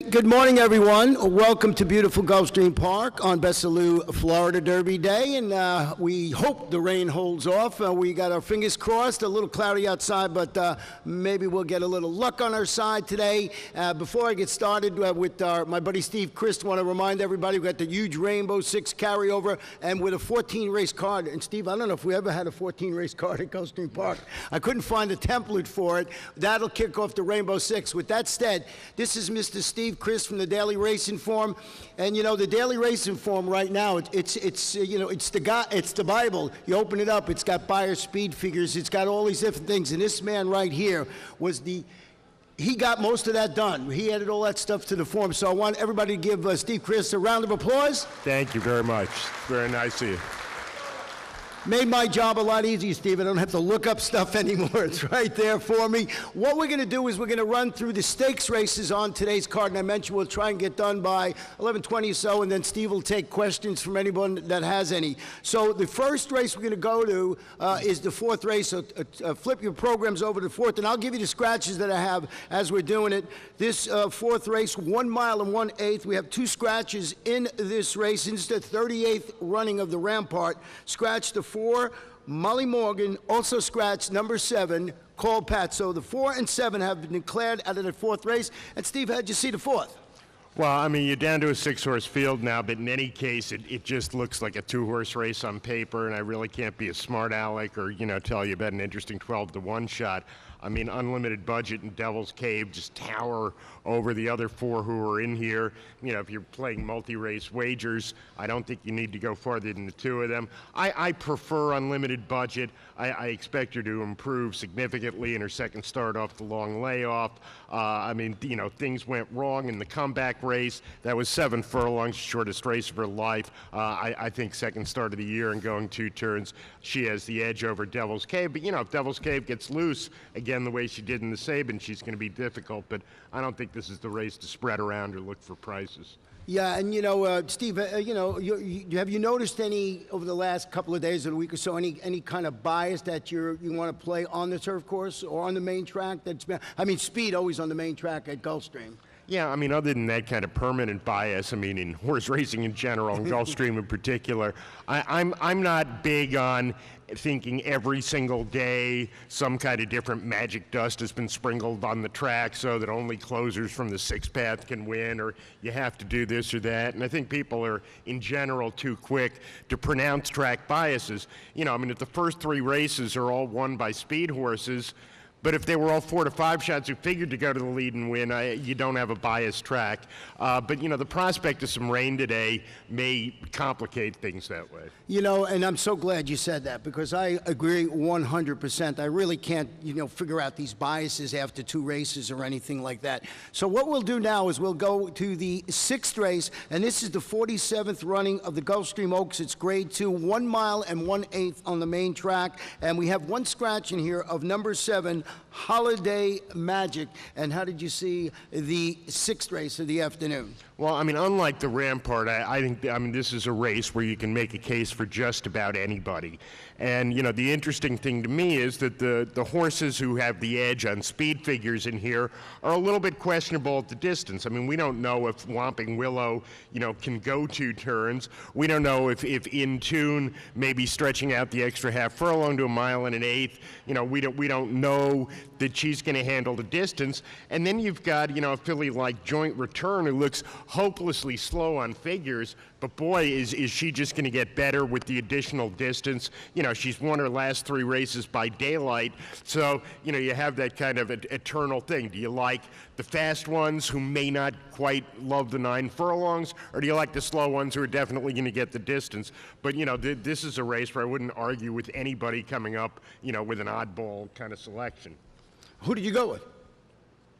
Good morning, everyone. Welcome to beautiful Gulfstream Park on Bessaloo, Florida Derby Day, and we hope the rain holds off. We got our fingers crossed. A little cloudy outside, but maybe we'll get a little luck on our side today. Before I get started with my buddy Steve Christ, I want to remind everybody we got the huge Rainbow Six carryover, and with a 14-race card. And Steve, I don't know if we ever had a 14-race card at Gulfstream Park. I couldn't find a template for it. That'll kick off the Rainbow Six. With that said, this is Mr. Steve Christ from the Daily Racing Form, and you know the Daily Racing Form right now. It's the Bible. You open it up, it's got buyer speed figures, it's got all these different things, and this man right here he got most of that done. He added all that stuff to the form. So I want everybody to give Steve Christ a round of applause. Thank you very much. Very nice of you. Made my job a lot easier, Steve. I don't have to look up stuff anymore. It's right there for me. What we're going to do is we're going to run through the stakes races on today's card, and I mentioned we'll try and get done by 11:20 or so, and then Steve will take questions from anyone that has any. So the first race we're going to go to is the fourth race. So flip your programs over to the fourth, and I'll give you the scratches that I have as we're doing it. This fourth race, 1 mile and 1/8. We have 2 scratches in this race. It's the 38th running of the Rampart. Scratch the 4, Molly Morgan, also scratched number 7, Called Pat. So the 4 and 7 have been declared out of the fourth race. And Steve, how'd you see the fourth? Well, I mean, you're down to a 6-horse field now, but in any case, it just looks like a 2-horse race on paper, and I really can't be a smart aleck or, tell you about an interesting 12-to-1 shot. I mean, Unlimited Budget and Devil's Cave just tower over the other 4 who are in here. If you're playing multi-race wagers, I don't think you need to go farther than the 2 of them. I prefer Unlimited Budget. I expect her to improve significantly in her second start off the long layoff. Things went wrong in the comeback race. That was 7 furlongs, shortest race of her life. I think second start of the year and going 2 turns, she has the edge over Devil's Cave. But, if Devil's Cave gets loose, again, the way she did in the Sabin, she's going to be difficult. But I don't think this is the race to spread around or look for prices. Yeah, and Steve, have you noticed any over the last couple of days or a week or so any kind of bias that you want to play on the turf course or on the main track? Speed always on the main track at Gulfstream. Yeah, other than that kind of permanent bias, in horse racing in general, and Gulfstream in particular, I'm not big on thinking every single day some kind of different magic dust has been sprinkled on the track so that only closers from the 6th path can win, or you have to do this or that. And I think people are, in general, too quick to pronounce track biases. If the first 3 races are all won by speed horses, but if they were all 4 to 5 shots who figured to go to the lead and win, you don't have a biased track. But the prospect of some rain today may complicate things that way. And I'm so glad you said that, because I agree 100%. I really can't, figure out these biases after 2 races or anything like that. So what we'll do now is we'll go to the 6th race, and this is the 47th running of the Gulfstream Oaks. It's grade 2, 1 mile and 1/8 on the main track. And we have 1 scratch in here of number 7, Holiday Magic. And how did you see the 6th race of the afternoon? Well, unlike the Rampart, I think, this is a race where you can make a case for just about anybody. And, the interesting thing to me is that the horses who have the edge on speed figures in here are a little bit questionable at the distance. We don't know if Whomping Willow, can go 2 turns. We don't know if In Tune may be stretching out the extra half furlong to 1 mile and 1/8. We don't know that she's going to handle the distance. And then you've got, a filly like Joint Return who looks hopelessly slow on figures, but boy, is she just going to get better with the additional distance. She's won her last 3 races by daylight, so, you have that kind of eternal thing. Do you like the fast ones who may not quite love the 9 furlongs, or do you like the slow ones who are definitely going to get the distance? But, this is a race where I wouldn't argue with anybody coming up, with an oddball kind of selection. Who did you go with?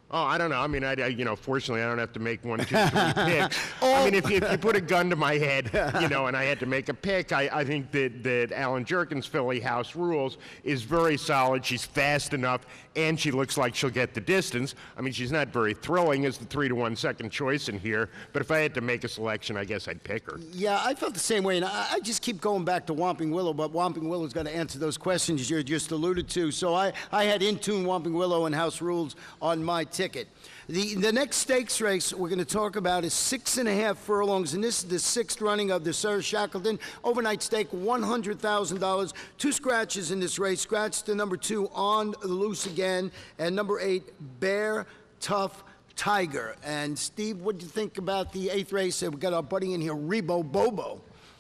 Oh, I don't know. Fortunately, I don't have to make 1, 2, 3 picks. If you put a gun to my head, and I had to make a pick, I think that Alan Jerkin's filly, House Rules, is very solid. She's fast enough, and she looks like she'll get the distance. She's not very thrilling as the 3-to-1 second choice in here, but if I had to make a selection, I guess I'd pick her. Yeah, I felt the same way, and I just keep going back to Whomping Willow, but Whomping Willow's got to answer those questions you just alluded to. So I had In Tune, Whomping Willow, and House Rules on my ticket. The next stakes race we're going to talk about is 6.5 furlongs, and this is the sixth running of the Sir Shackleton overnight stake, $100,000. 2 scratches in this race. Scratch to number 2, On the Loose Again, and number 8, Bear Tough Tiger. And Steve, what do you think about the 8th race? We've got our buddy in here, Rebo Bobo.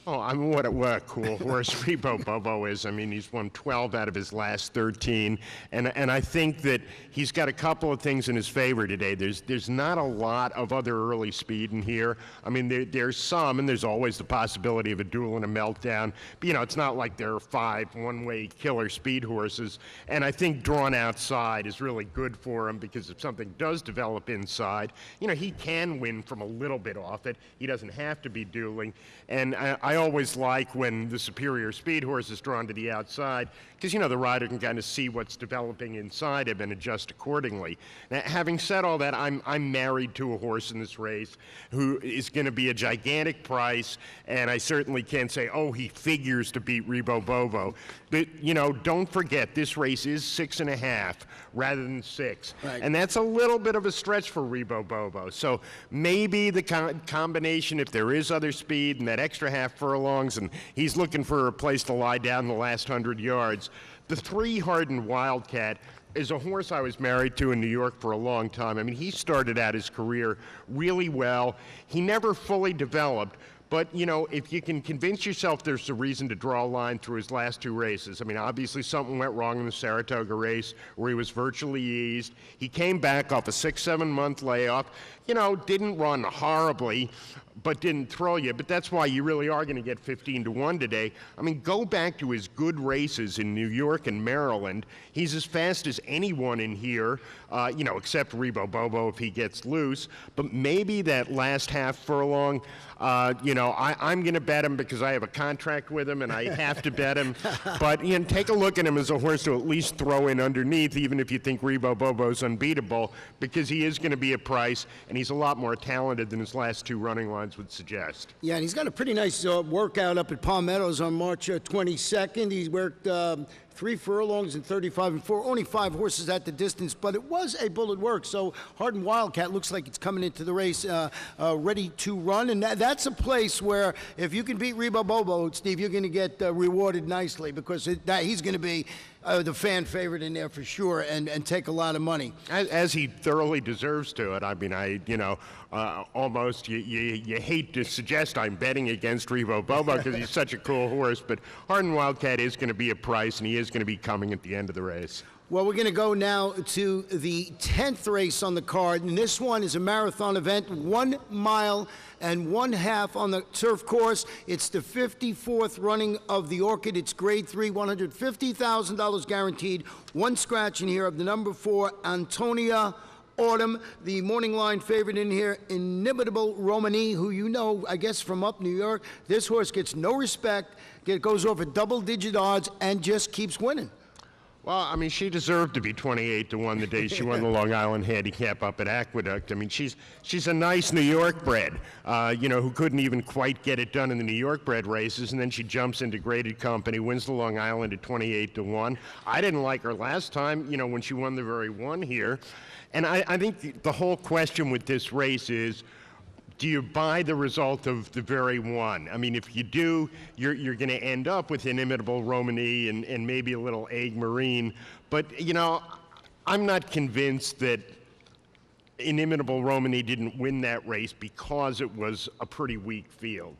Oh, I mean, what a cool horse Rebo Bobo is. I mean, he's won 12 out of his last 13, and I think that he's got a couple of things in his favor today. There's not a lot of other early speed in here. I mean, there's some, and there's always the possibility of a duel and a meltdown. But, you know, it's not like there are 5 one-way killer speed horses, and I think drawn outside is really good for him, because if something does develop inside, you know, he can win from a little bit off it. He doesn't have to be dueling, and I always like when the superior speed horse is drawn to the outside, because, you know, the rider can kind of see what's developing inside him and adjust accordingly. Now, having said all that, I'm married to a horse in this race who is going to be a gigantic price, and I certainly can't say, oh, he figures to beat Rebo Bobo. But, you know, don't forget, this race is 6.5 rather than 6. Right. And that's a little bit of a stretch for Rebo Bobo. So maybe the combination, if there is other speed and that extra half furlongs, and he's looking for a place to lie down the last 100 yards. The 3 Hardened Wildcat is a horse I was married to in New York for a long time. I mean, he started out his career really well. He never fully developed, but, you know, if you can convince yourself there's a reason to draw a line through his last 2 races. I mean, obviously something went wrong in the Saratoga race where he was virtually eased. He came back off a 6-7 month layoff. You know, didn't run horribly, but didn't throw you. But that's why you really are going to get 15-1 today. I mean, go back to his good races in New York and Maryland. He's as fast as anyone in here, you know, except Rebo Bobo if he gets loose. But maybe that last half furlong, you know, I'm going to bet him because I have a contract with him and I have to bet him. But, you know, take a look at him as a horse to at least throw in underneath, even if you think Rebo Bobo's unbeatable, because he is going to be a price, and he's a lot more talented than his last 2 running lines would suggest. Yeah, and he's got a pretty nice workout up at Palm Meadows on March 22nd. He's worked 3 furlongs and 35-4, only 5 horses at the distance, but it was a bullet work. So Hardened Wildcat looks like it's coming into the race ready to run, and that's a place where if you can beat Rebo Bobo, Steve, you're going to get rewarded nicely, because he's going to be the fan favorite in there for sure, and take a lot of money. As he thoroughly deserves to it. I mean, you know, almost you hate to suggest I'm betting against Rebo Bobo because he's such a cool horse, but Hardened Wildcat is going to be a price, and he is going to be coming at the end of the race. Well, we're going to go now to the 10th race on the card, and this one is a marathon event, 1 mile and 1/2 on the turf course. It's the 54th running of the Orchid. It's grade 3, $150,000 guaranteed. 1 scratch in here of the number 4, Antonia Autumn. The morning line favorite in here, Inimitable Romani, who you know, I guess, from up New York. This horse gets no respect, goes over double-digit odds, and just keeps winning. Well, I mean, she deserved to be 28-1 the day she won the Long Island Handicap up at Aqueduct. I mean, she's a nice New York bred, you know, who couldn't even quite get it done in the New York bred races, and then she jumps into graded company, wins the Long Island at 28-1. I didn't like her last time, you know, when she won the very one here. And I think the whole question with this race is, do you buy the result of the very one? I mean, if you do, you're going to end up with Inimitable Romani and maybe a little Egg Marine. But, you know, I'm not convinced that Inimitable Romani didn't win that race because it was a pretty weak field.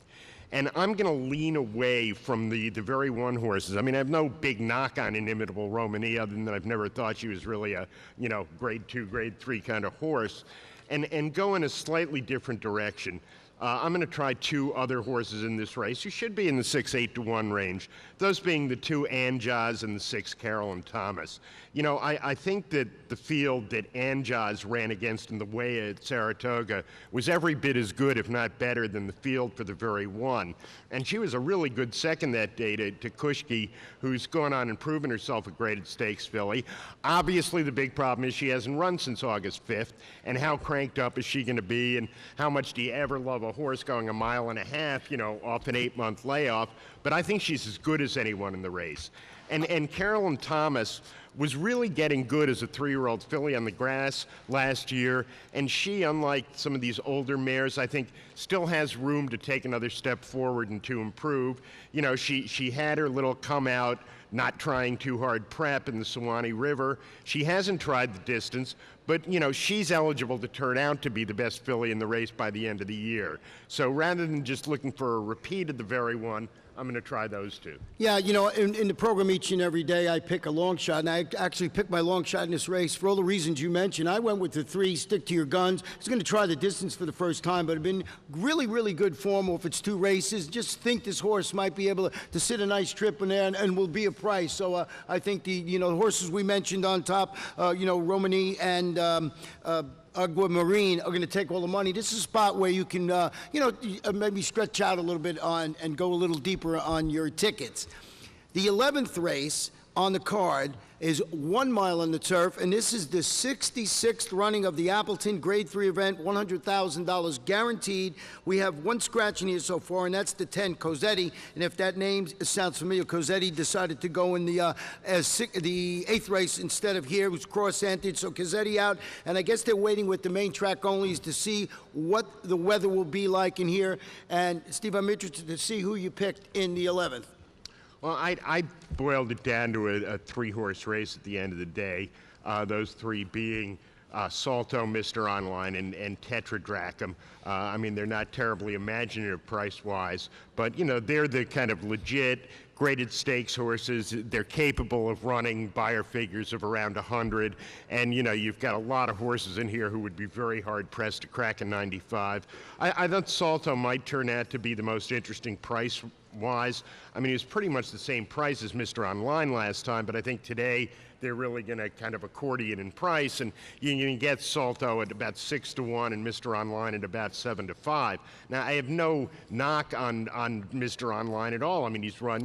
And I'm going to lean away from the very one horses. I mean, I have no big knock on Inimitable Romani, other than that I've never thought she was really a, you know, grade 2, grade 3 kind of horse. And go in a slightly different direction. I'm going to try 2 other horses in this race who should be in the 6-8-1 range, those being the 2 Anjas and the 6 Carolyn Thomas. You know, I think that the field that Anjas ran against in the way at Saratoga was every bit as good, if not better, than the field for the very one. And she was a really good second that day to Kushki, who's gone on and proven herself a graded stakes filly. Obviously, the big problem is she hasn't run since August 5th, and how cranked up is she going to be, and how much do you ever love a horse going 1.5 miles, you know, off an 8-month layoff? But I think she's as good as anyone in the race. And Carolyn Thomas was really getting good as a 3-year-old filly on the grass last year, and she, unlike some of these older mares, I think still has room to take another step forward and to improve. You know, she had her little come out, not trying too hard prep in the Suwannee River. She hasn't tried the distance, but, you know, she's eligible to turn out to be the best filly in the race by the end of the year. So rather than just looking for a repeat of the very one, I'm going to try those two. Yeah, you know, in the program each and every day, I pick a long shot, and I actually picked my long shot in this race for all the reasons you mentioned. I went with the 3, stick to your guns. I was going to try the distance for the first time, but I've been really, really good form. Or if it's 2 races, just think this horse might be able to sit a nice trip in there and will be a price. So I think the horses we mentioned on top, Romani and Agua Marine are going to take all the money. This is a spot where you can, maybe stretch out a little bit and go a little deeper on your tickets. The 11th race on the card is 1 mile on the turf, and this is the 66th running of the Appleton Grade 3 event, $100,000 guaranteed. We have 1 scratch in here so far, and that's the 10, Cosetti. And if that name sounds familiar, Cosetti decided to go in the 8th race instead of here. It was cross-entered, so Cosetti out. And I guess they're waiting with the main track onlys to see what the weather will be like in here. And, Steve, I'm interested to see who you picked in the 11th. Well, I boiled it down to a 3-horse race at the end of the day, those 3 being Salto, Mr. Online, and Tetradrachm. I mean, they're not terribly imaginative price-wise, but, you know, they're the kind of legit graded stakes horses. They're capable of running buyer figures of around 100, and, you know, you've got a lot of horses in here who would be very hard-pressed to crack a 95. I thought Salto might turn out to be the most interesting price-wise. I mean, he was pretty much the same price as Mr. Online last time, but I think today they're really going to kind of accordion in price, and you can get Salto at about 6 to 1 and Mr. Online at about 7 to 5. Now, I have no knock on Mr. Online at all. I mean, he's run,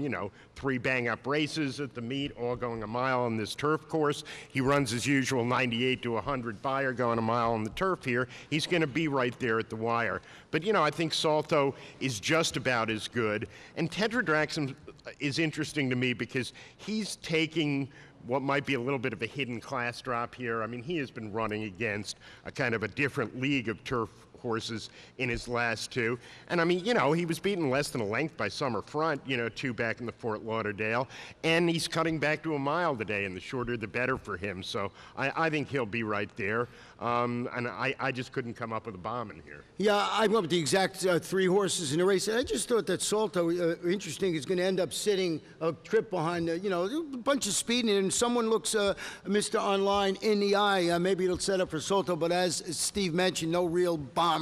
3 bang-up races at the meet, all going a mile on this turf course. He runs his usual 98 to 100 buyer going a mile on the turf here. He's going to be right there at the wire. But, I think Salto is just about as good. And Tetradrachm is interesting to me because he's taking what might be a little bit of a hidden class drop here. I mean, he has been running against a kind of a different league of turf horses in his last 2. And I mean, he was beaten less than a length by Summer Front, 2 back in the Fort Lauderdale. And he's cutting back to a mile today, and the shorter the better for him. So I think he'll be right there. And I just couldn't come up with a bomb in here. Yeah, I went with the exact 3 horses in the race. And I just thought that Salto, interesting, is going to end up sitting a trip behind, a bunch of speed. And someone looks Mr. Online in the eye, maybe it'll set up for Salto. But as Steve mentioned, no real bombers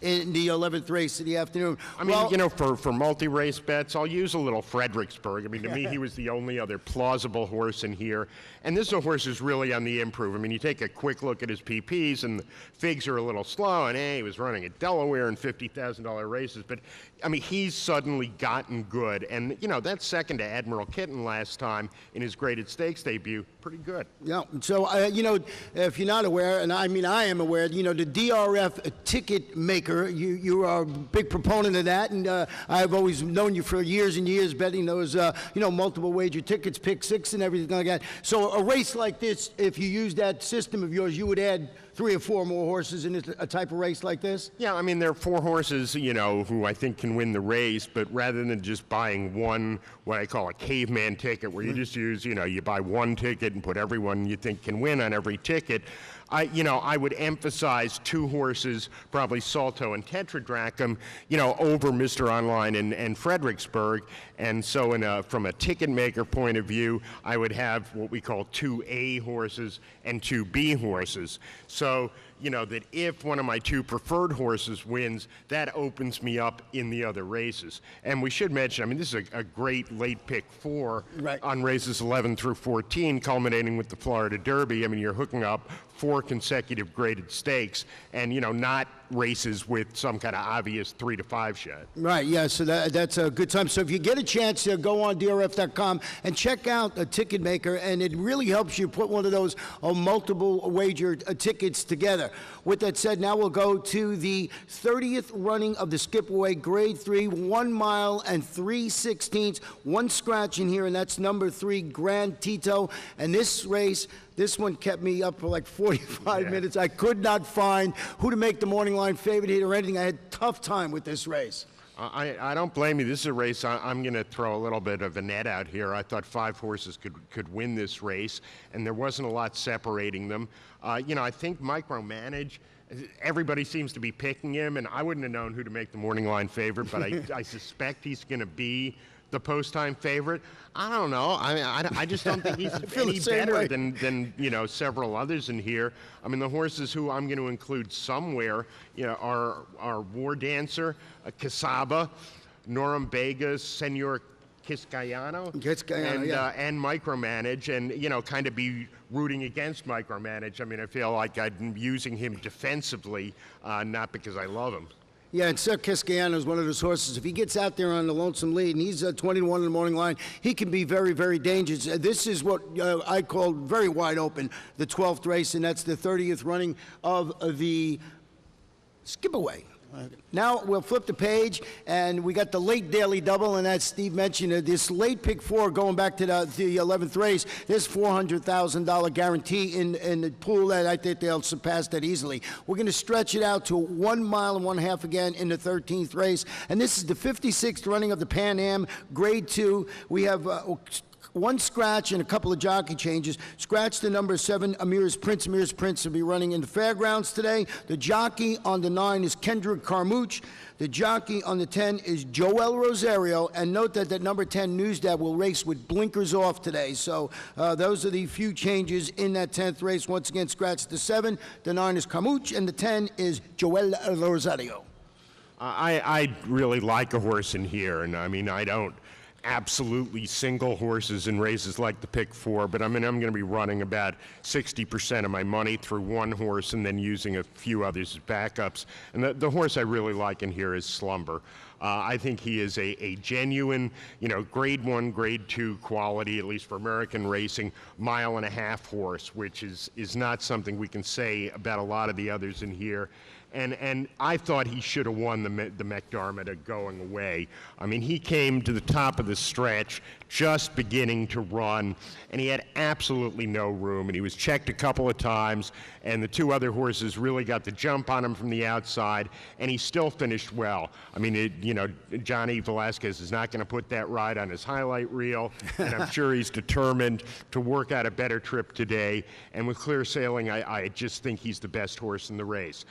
in the 11th race of the afternoon. I mean, for multi-race bets, I'll use a little Fredericksburg. I mean, to me, he was the only other plausible horse in here. And this is a horse who's really on the improve. I mean, you take a quick look at his PPs, and the figs are a little slow, and he was running at Delaware in $50,000 races. But, I mean, he's suddenly gotten good. And, that's second to Admiral Kitten last time in his graded stakes debut. Pretty good. Yeah. So, if you're not aware, and I mean I am aware, the DRF ticket maker, you are a big proponent of that, and I've always known you for years and years betting those, multiple wager tickets, pick 6 and everything like that. So a race like this, if you use that system of yours, you would add 3 or 4 more horses in a type of race like this? Yeah, I mean, there are 4 horses, who I think can win the race, but rather than just buying one, what I call a caveman ticket, where you just use, you buy 1 ticket and put everyone you think can win on every ticket, I would emphasize 2 horses, probably Salto and Tetradrachm, over Mr. Online and Fredericksburg. And so from a ticket maker point of view, I would have what we call 2 A horses and 2 B horses. So, that if one of my 2 preferred horses wins, that opens me up in the other races. And we should mention, I mean, this is a great late pick 4 on races 11 through 14, culminating with the Florida Derby. I mean, you're hooking up 4 consecutive graded stakes, and, not races with some kind of obvious 3 to 5 shot. Right, yeah, so that's a good time. So if you get a chance to go on DRF.com and check out a ticket maker, and it really helps you put one of those multiple wager tickets together. With that said, now we'll go to the 30th running of the Skipaway Grade 3, 1 mile and 3/16, one scratch in here, and that's number 3, Grand Tito. And this race, this one kept me up for like 45 minutes. I could not find who to make the morning line favorite here or anything. I had a tough time with this race. I don't blame you. This is a race I'm going to throw a little bit of a net out here. I thought 5 horses could win this race, and there wasn't a lot separating them. I think Micromanage, everybody seems to be picking him, and I wouldn't have known who to make the morning line favorite, but I suspect he's going to be the post-time favorite. I don't know. I just don't think he's any better than several others in here. I mean, the horses who I'm going to include somewhere, are War Dancer, Casaba, Norumbega, Senor Quiscayano, and Micromanage, and kind of be rooting against Micromanage. I mean, I feel like I'm using him defensively, not because I love him. Yeah, and Sir Quiscayano is one of those horses. If he gets out there on the lonesome lead, and he's 20-1 in the morning line, he can be very, very dangerous. This is what I call very wide open, the 12th race, and that's the 30th running of the Skipaway. Now we'll flip the page, and we got the late daily double, and as Steve mentioned, this late pick 4 going back to the 11th race. There's $400,000 guarantee in the pool that I think they'll surpass that easily. We're going to stretch it out to 1 mile and 1/2 again in the 13th race, and this is the 56th running of the Pan Am Grade 2. We have one scratch and a couple of jockey changes. Scratch the number 7, Amir's Prince. Amir's Prince will be running in the fairgrounds today. The jockey on the 9 is Kendrick Carmouche. The jockey on the 10 is Joel Rosario. And note that number 10, Newsdad, will race with blinkers off today. So those are the few changes in that 10th race. Once again, scratch the 7. The 9 is Carmouche, and the 10 is Joel Rosario. I really like a horse in here, and I mean, I don't absolutely single horses in races like the pick 4, but I'm going to be running about 60% of my money through one horse and then using a few others as backups. And the horse I really like in here is Slumber. I think he is a genuine, grade 1, grade 2 quality, at least for American racing, 1.5 mile horse, which is not something we can say about a lot of the others in here. And I thought he should have won the McDermott going away. I mean, he came to the top of the stretch just beginning to run, and he had absolutely no room, and he was checked a couple of times, and the 2 other horses really got the jump on him from the outside, and he still finished well. I mean, Johnny Velasquez is not going to put that ride on his highlight reel, and I'm sure he's determined to work out a better trip today, and with Clear Sailing, I just think he's the best horse in the race.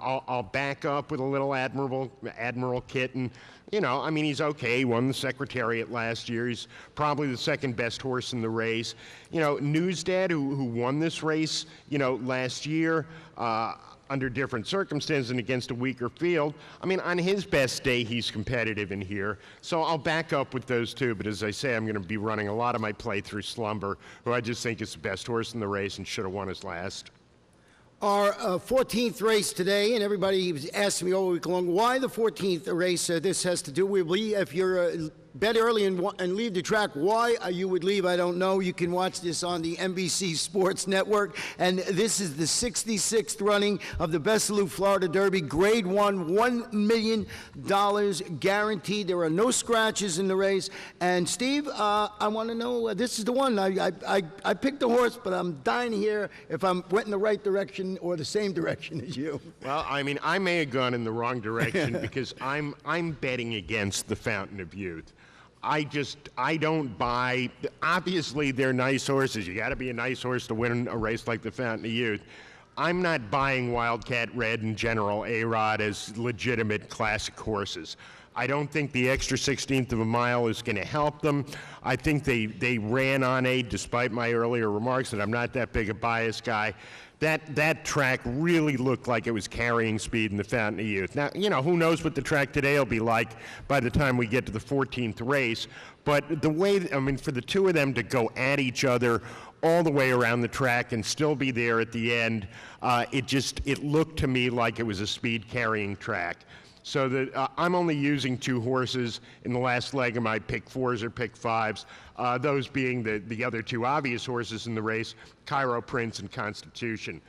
I'll back up with a little Admiral Kitten. I mean, he's okay. He won the Secretariat last year. He's probably the second best horse in the race. Newsdad, who won this race, last year under different circumstances and against a weaker field. I mean, on his best day, he's competitive in here. So I'll back up with those 2. But as I say, I'm going to be running a lot of my play through Slumber, who I just think is the best horse in the race and should have won his last. Our 14th race today, and everybody was asking me all week long, why the 14th race this has to do with, if you're bet early and leave the track, why you would leave, I don't know. You can watch this on the NBC Sports Network, and this is the 66th running of the Bessalou Florida Derby, Grade 1, $1 million guaranteed. There are no scratches in the race, and Steve, I want to know, this is the one. I picked the horse, but I'm dying to hear if I went in the right direction or the same direction as you. Well, I mean, I may have gone in the wrong direction because I'm betting against the Fountain of Youth. I don't buy, obviously they're nice horses. You got to be a nice horse to win a race like the Fountain of Youth. I'm not buying Wildcat Red and General A-Rod as legitimate classic horses. I don't think the extra 16th of a mile is going to help them. I think they ran on despite my earlier remarks that I'm not that big a bias guy. That track really looked like it was carrying speed in the Fountain of Youth. Now, who knows what the track today will be like by the time we get to the 14th race. But the way, for the 2 of them to go at each other all the way around the track and still be there at the end. It looked to me like it was a speed carrying track. So that I'm only using 2 horses in the last leg of my pick 4s or pick 5s, those being the other 2 obvious horses in the race, Cairo Prince and Constitution.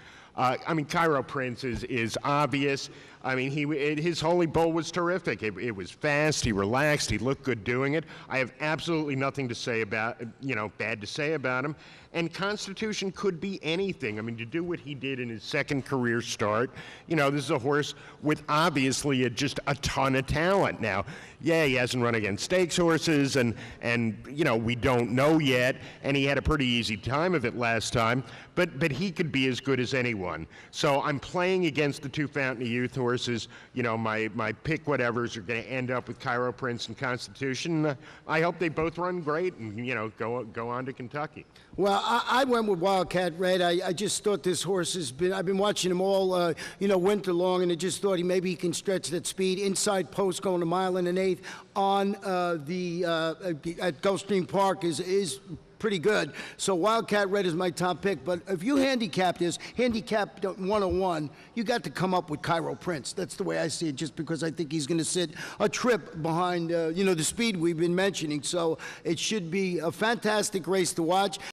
Cairo Prince is obvious. His Holy Bull was terrific. It was fast, he relaxed, he looked good doing it. I have absolutely nothing to say about, bad to say about him. And Constitution could be anything. To do what he did in his second career start, this is a horse with obviously just a ton of talent. Now, yeah, he hasn't run against stakes horses, and we don't know yet, and he had a pretty easy time of it last time, but he could be as good as anyone. So I'm playing against the 2 Fountain of Youth horses. My pick whatevers are going to end up with Cairo Prince and Constitution. I hope they both run great and, go on to Kentucky. Well, I went with Wildcat Red. I just thought this horse I've been watching him all, winter long, and I just thought maybe he can stretch that speed. Inside post going a 1.125 on at Gulfstream Park is pretty good. So Wildcat Red is my top pick. But if you handicap 101, you got to come up with Cairo Prince. That's the way I see it, just because I think he's going to sit a trip behind, the speed we've been mentioning. So it should be a fantastic race to watch.